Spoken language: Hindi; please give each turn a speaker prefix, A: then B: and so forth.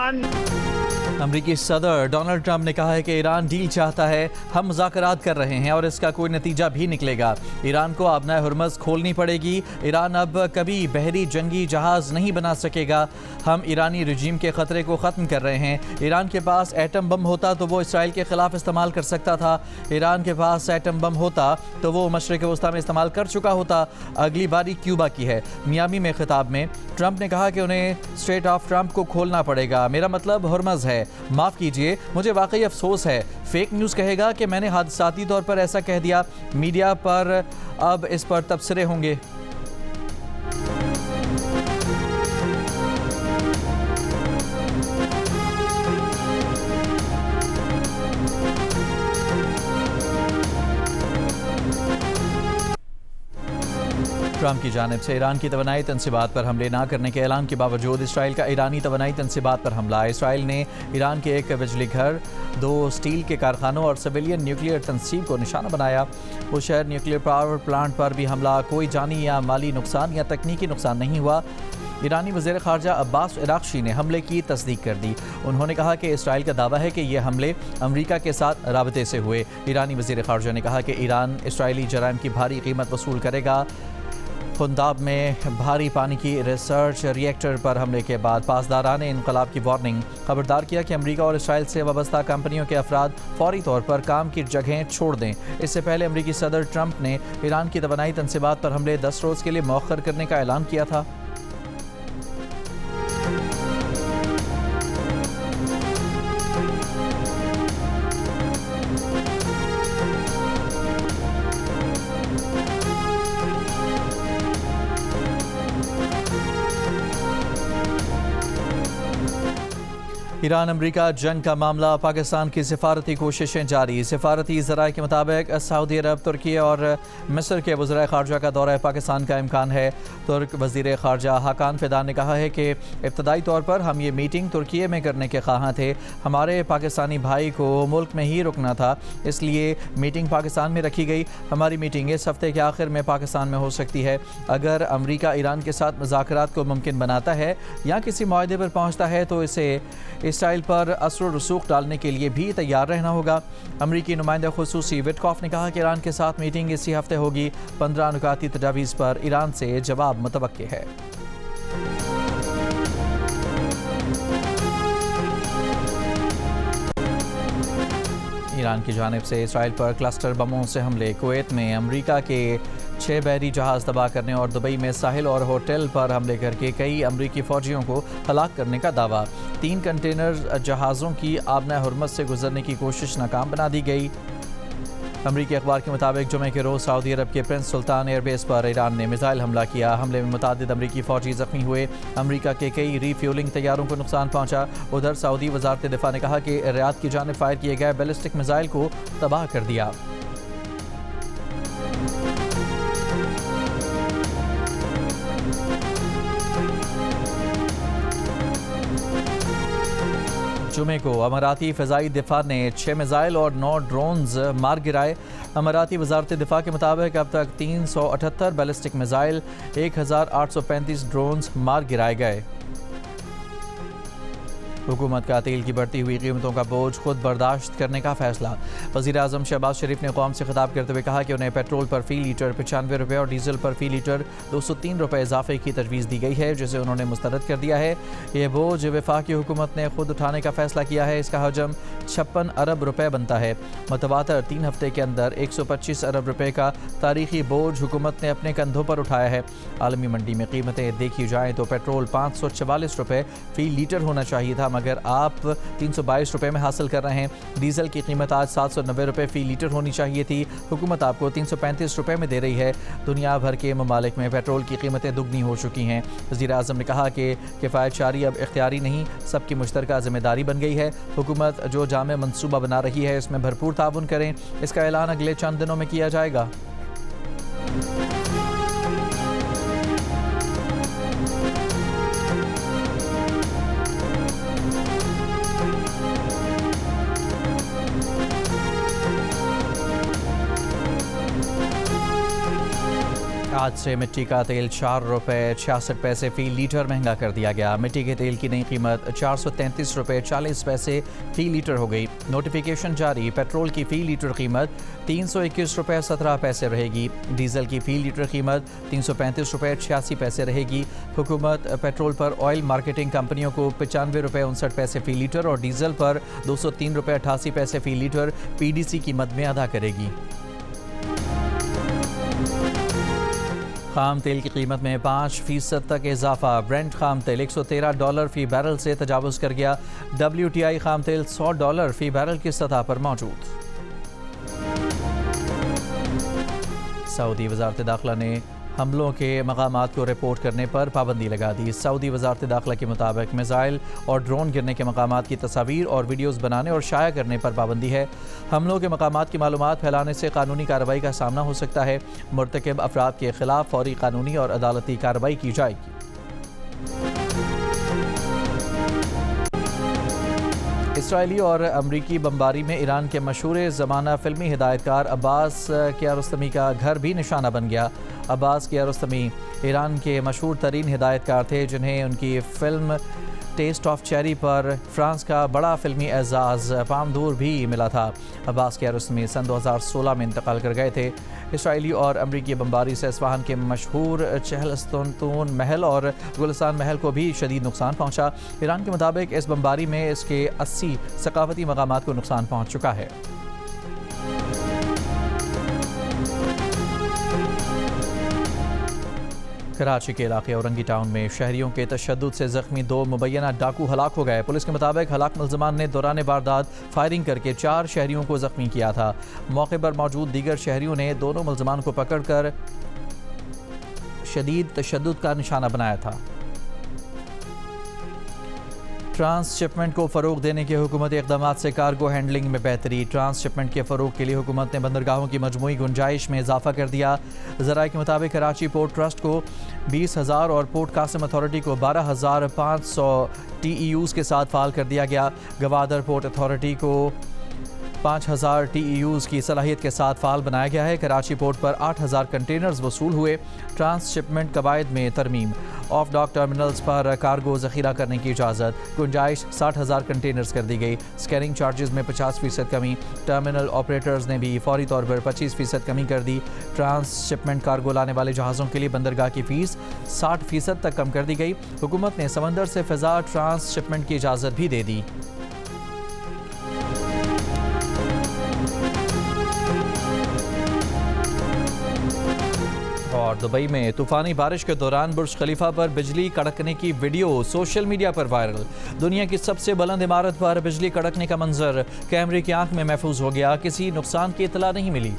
A: Iran.
B: अमरीकी सदर डोनाल्ड ट्रंप ने कहा है कि ईरान डील चाहता है, हम मुज़ाकरात कर रहे हैं और इसका कोई नतीजा भी निकलेगा। ईरान को आबनाए हुर्मुज़ खोलनी पड़ेगी। ईरान अब कभी बहरी जंगी जहाज़ नहीं बना सकेगा। हम ईरानी रजीम के ख़तरे को ख़त्म कर रहे हैं। ईरान के पास एटम बम होता तो वो इसराइल के ख़िलाफ़ इस्तेमाल कर सकता था। ईरान के पास एटम बम होता तो वो मशरिक़ वस्ता में इस्तेमाल कर चुका होता। अगली बारी क्यूबा की है। मियामी में खिताब में ट्रंप ने कहा कि उन्हें स्ट्रेट ऑफ ट्रंप को खोलना पड़ेगा। मेरा मतलब हुर्मुज़ है। माफ़ कीजिए, मुझे वाकई अफसोस है। फेक न्यूज़ कहेगा कि मैंने हादसाती तौर पर ऐसा कह दिया। मीडिया पर अब इस पर तबसरे होंगे। ट्रंप की जानिब से ईरान की तवानाई तनसीबात पर हमले न करने के ऐलान के बावजूद इसराइल का ईरानी तवानाई तनसीबात पर हमला। इसराइल ने ईरान के एक बिजली घर, 2 स्टील के कारखानों और सिविलियन न्यूक्लियर तनसीब को निशाना बनाया। वो शहर न्यूक्लियर पावर प्लांट पर भी हमला। कोई जानी या माली नुकसान या तकनीकी नुकसान नहीं हुआ। ईरानी वज़ीर ख़ारजा अब्बास इराक़ची ने हमले की तस्दीक कर दी। उन्होंने कहा कि इसराइल का दावा है कि ये हमले अमरीका के साथ राबते से हुए। ईरानी वज़ीर ख़ारजा ने कहा कि ईरान इसराइली जराइम की भारी कीमत वसूल करेगा। खुंदाब में भारी पानी की रिसर्च रिएक्टर पर हमले के बाद पासदारान इनकलाब की वार्निंग। खबरदार किया कि अमरीका और इसराइल से वाबस्ता कंपनियों के अफराद फौरी तौर पर काम की जगहें छोड़ दें। इससे पहले अमरीकी सदर ट्रंप ने ईरान की तवानाई तनसीबात पर हमले 10 रोज़ के लिए मौखर करने का ऐलान किया था। ईरान अमरीका जंग का मामला, पाकिस्तान की सिफारती कोशिशें जारी। सिफारती ज़राए के मुताबिक सऊदी अरब, तुर्की और मिस्र के वज़ीर ख़ारजा का दौरा पाकिस्तान का इम्कान है। तुर्क वज़ीर ख़ारजा हाकान फिदान ने कहा है कि इब्तदाई तौर पर हम ये मीटिंग तुर्की में करने के ख्वाहां थे। हमारे पाकिस्तानी भाई को मुल्क में ही रुकना था, इसलिए मीटिंग पाकिस्तान में रखी गई। हमारी मीटिंग इस हफ्ते के आखिर में पाकिस्तान में हो सकती है। अगर अमरीका ईरान के साथ मुज़ाकरात को मुमकिन बनाता है या किसी मुआहदे पर पहुँचता है तो इसे इसराइल पर असर रसूख डालने के लिए भी तैयार रहना होगा। अमरीकी नुमाइंदा खुसूसी विटकॉफ ने कहा कि ईरान के साथ मीटिंग इसी हफ्ते होगी। 15 नुकाती तजावीज़ पर ईरान से जवाब मुतवक्के है। ईरान की जानिब से इसराइल पर क्लस्टर बमों से हमले। कुवैत में अमरीका के 6 बहरी जहाज़ तबाह करने और दुबई में साहिल और होटल पर हमले करके कई अमरीकी फ़ौजियों को हलाक करने का दावा। 3 कंटेनर जहाज़ों की आबना हुर्मुज़ से गुजरने की कोशिश नाकाम बना दी गई। अमरीकी अखबार के मुताबिक जुमे के रोज़ सऊदी अरब के प्रिंस सुल्तान एयरबेस पर ईरान ने मिसाइल हमला किया। हमले में मुतादिद अमरीकी फ़ौजी ज़ख्मी हुए। अमरीका के कई रीफ्यूलिंग तैयारों को नुकसान पहुंचा। उधर सऊदी वज़ारत दिफ़ा ने कहा कि रियाद की जानिब फायर किए गए बैलिस्टिक मिसाइल को तबाह कर दिया। जुमे को अमाराती फ़िज़ाई दिफा ने 6 मिसाइल और 9 ड्रोन्स मार गिराए। अमाराती वज़ारत दिफा के मुताबिक अब तक 378 बैलिस्टिक मिसाइल, 1835 ड्रोन्स मार गिराए गए। हुकूमत का तेल की बढ़ती हुई कीमतों का बोझ खुद बर्दाश्त करने का फैसला। वज़ीर आज़म शहबाज शरीफ ने कौम से खिताब करते हुए कहा कि उन्हें पेट्रोल पर फ़ी लीटर 95 रुपये और डीजल पर फ़ी लीटर 203 रुपये इजाफे की तजवीज़ दी गई है, जिसे उन्होंने मुस्तरद कर दिया है। ये बोझ वफाकी हुकूमत ने खुद उठाने का फैसला किया है। इसका हजम 56 अरब रुपये बनता है। मुतवातर 3 हफ्ते के अंदर 125 अरब रुपये का तारीखी बोझ हुकूमत ने अपने कंधों पर उठाया है। आलमी मंडी में कीमतें देखी जाएँ तो पेट्रोल 544 रुपये फ़ी लीटर होना चाहिए था, मगर आप 322 रुपये में हासिल कर रहे हैं। डीजल की कीमत आज 790 रुपये फ़ी लीटर होनी चाहिए थी, हुकूमत आपको 335 रुपये में दे रही है। दुनिया भर के ममालिक में पेट्रोल की कीमतें दुगनी हो चुकी हैं। वज़ीर आज़म ने कहा कि किफ़ायतशारी अब इख्तियारी नहीं, सबकी मुश्तरका ज़िम्मेदारी बन गई है। हुकूमत जो जामे मनसूबा बना रही है इसमें भरपूर ताउन करें। इसका ऐलान अगले चंद दिनों में किया जाएगा। आज से मिट्टी का तेल 4 रुपये 66 पैसे फ़ी लीटर महंगा कर दिया गया। मिट्टी के तेल की नई कीमत 433 रुपये 40 पैसे फ़ी लीटर हो गई। नोटिफिकेशन जारी, पेट्रोल की फ़ी लीटर कीमत 321 रुपये 17 पैसे रहेगी। डीजल की फ़ी लीटर कीमत 335 रुपये 86 पैसे रहेगी। हुकूमत पेट्रोल पर ऑयल मार्केटिंग कंपनियों को 95 रुपये 59 पैसे फ़ी लीटर और डीजल पर 203 रुपये 88 पैसे फ़ी लीटर PDC की मद में अदा करेगी। खाम तेल की कीमत में 5% तक इजाफा। ब्रेंट खाम तेल $113 फ़ी बैरल से तजावुज़ कर गया। WTI खाम तेल $100 फ़ी बैरल की सतह पर मौजूद। सऊदी वज़ारत दाखिला ने हमलों के मकामात को रिपोर्ट करने पर पाबंदी लगा दी। सऊदी वज़ारत दाखिला के मुताबिक मिसाइल और ड्रोन गिरने के मकामात की तस्वीर और वीडियोज़ बनाने और शाया करने पर पाबंदी है। हमलों के मकामात की मालूमात फैलाने से कानूनी कार्रवाई का सामना हो सकता है। मुर्तकिब अफराद के खिलाफ फौरी कानूनी और अदालती कार्रवाई की जाएगी। इसराइली और अमरीकी बमबारी में ईरान के मशहूर ज़माना फ़िल्मी हिदायतकार अब्बास कियारोस्तमी का घर भी निशाना बन गया। अब्बास कियारोस्तमी ईरान के मशहूर तरीन हिदायतकार थे, जिन्हें उनकी फ़िल्म टेस्ट ऑफ चेरी पर फ्रांस का बड़ा फ़िल्मी एजाज़ पामदूर भी मिला था। अब्बास कियारोस्तमी सन 2016 में इंतकाल कर गए थे। इसराइली और अमरीकी बमबारी से इस्फहान के मशहूर चहलस्तून महल और गुलिस्तान महल को भी शदीद नुकसान पहुँचा। ईरान के मुताबिक इस बमबारी में इसके 80 सकाफती मकामात को नुकसान पहुँच चुका है। कराची के इलाके औरंगी टाउन में शहरियों के तशद्दुद से ज़ख्मी 2 मुबैना डाकू हलाक हो गए। पुलिस के मुताबिक हलाक मुल्ज़मान ने दौरान वारदात फायरिंग करके 4 शहरियों को ज़ख्मी किया था। मौके पर मौजूद दीगर शहरियों ने दोनों मुल्ज़मान को पकड़कर शदीद तशद्दुद का निशाना बनाया था। ट्रांसशिपमेंट को फ़रोग देने के हुकूमती इक़दाम से कार्गो हैंडलिंग में बेहतरी। ट्रांसशिपमेंट के फ़रोग के लिए हुकूमत ने बंदरगाहों की मजमूई गुंजाइश में इजाफा कर दिया। ज़राए के मुताबिक कराची पोर्ट ट्रस्ट को 20,000 और पोर्ट कासिम अथॉरिटी को 12,500 TEUs के साथ फाल कर दिया गया। गवादर पोर्ट अथॉरिटी को 5,000 TEUs की सलाहियत के साथ फाल बनाया गया है। कराची पोर्ट पर 8,000 कंटेनर्स वसूल हुए। ट्रांसशिपमेंट कवायद में तरमीम। ऑफ डॉक टर्मिनल्स पर कार्गो ज़ख़ीरा करने की इजाज़त। गुंजाइश 60,000 कंटेनर्स कर दी गई। स्कैनिंग चार्जेस में 50% कमी। टर्मिनल ऑपरेटर्स ने भी फौरी तौर पर 25% कमी कर दी। ट्रांसशिपमेंट कार्गो लाने वाले जहाज़ों के लिए बंदरगाह की फ़ीस 60% तक कम कर दी गई। हुकूमत ने समंदर से फ़िज़ा ट्रांसशिपमेंट की इजाज़त भी दे दी। और दुबई में तूफ़ानी बारिश के दौरान बुर्ज खलीफा पर बिजली कड़कने की वीडियो सोशल मीडिया पर वायरल। दुनिया की सबसे बुलंद इमारत पर बिजली कड़कने का मंजर कैमरे की आंख में महफूज हो गया। किसी नुकसान की इतला नहीं मिली।